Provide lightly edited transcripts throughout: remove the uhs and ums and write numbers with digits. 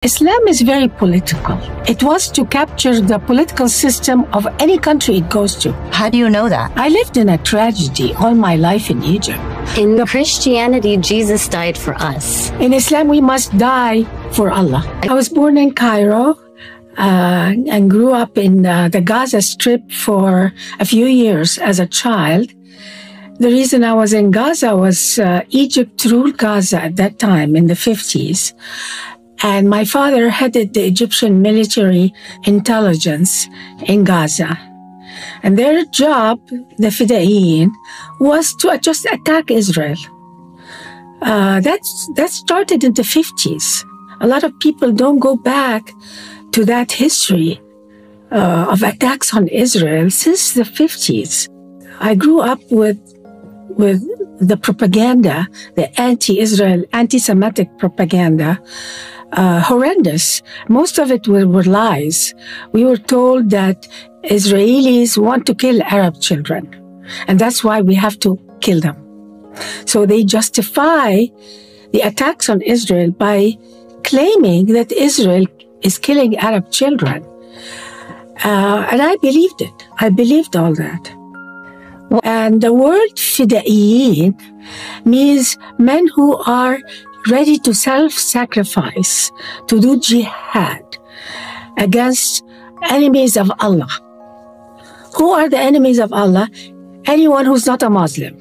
Islam is very political. It wants to capture the political system of any country it goes to. How do you know that? I lived in a tragedy all my life in Egypt. In Christianity, Jesus died for us. In Islam, we must die for Allah. I was born in Cairo and grew up in the Gaza Strip for a few years as a child. The reason I was in Gaza was Egypt ruled Gaza at that time in the 50s. And my father headed the Egyptian military intelligence in Gaza. And their job, the Fidaiyin, was to just attack Israel. That started in the 50s. A lot of people don't go back to that history of attacks on Israel since the 50s. I grew up with the propaganda, the anti-Israel, anti-Semitic propaganda, horrendous. Most of it were lies. We were told that Israelis want to kill Arab children, and that's why we have to kill them. So they justify the attacks on Israel by claiming that Israel is killing Arab children. And I believed it. I believed all that. And the word Fidaiyin means men who are ready to self-sacrifice, to do jihad against enemies of Allah. Who are the enemies of Allah? Anyone who's not a Muslim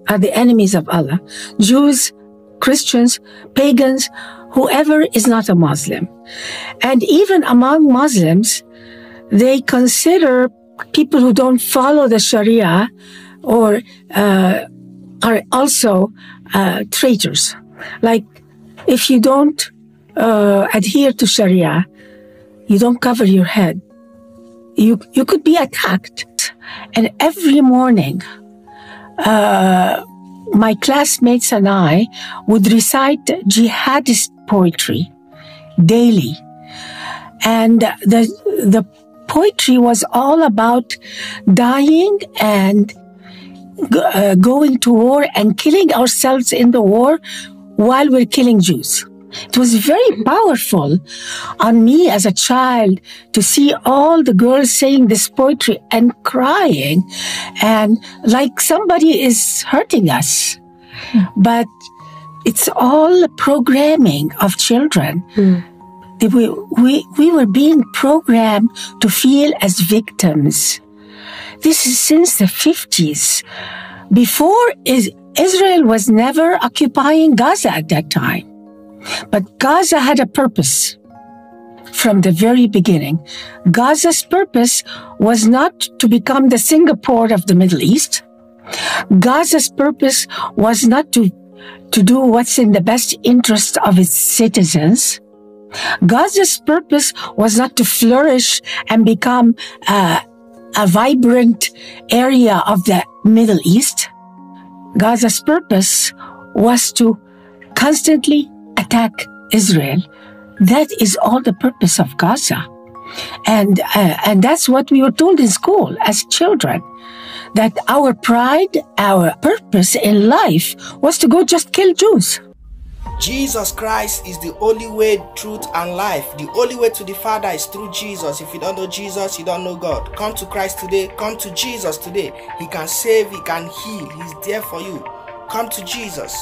are the enemies of Allah. Jews, Christians, pagans, whoever is not a Muslim. And even among Muslims, they consider people who don't follow the Sharia or are also traitors. Like, if you don't adhere to Sharia, you don't cover your head, you could be attacked. And every morning, my classmates and I would recite jihadist poetry daily. And the poetry was all about dying and going to war and killing ourselves in the war while we're killing Jews. It was very powerful on me as a child to see all the girls saying this poetry and crying and like somebody is hurting us. But it's all programming of children. We were being programmed to feel as victims. This is since the 50s. Before, Israel was never occupying Gaza at that time. But Gaza had a purpose from the very beginning. Gaza's purpose was not to become the Singapore of the Middle East. Gaza's purpose was not to do what's in the best interest of its citizens. Gaza's purpose was not to flourish and become a vibrant area of the Middle East. Gaza's purpose was to constantly attack Israel. That is all the purpose of Gaza. And that's what we were told in school as children, that our pride, our purpose in life was to go just kill Jews. Jesus Christ is the only way, truth, and life. The only way to the Father is through Jesus. If you don't know Jesus, you don't know God. Come to Christ today. Come to Jesus today. He can save, He can heal. He's there for you. Come to Jesus.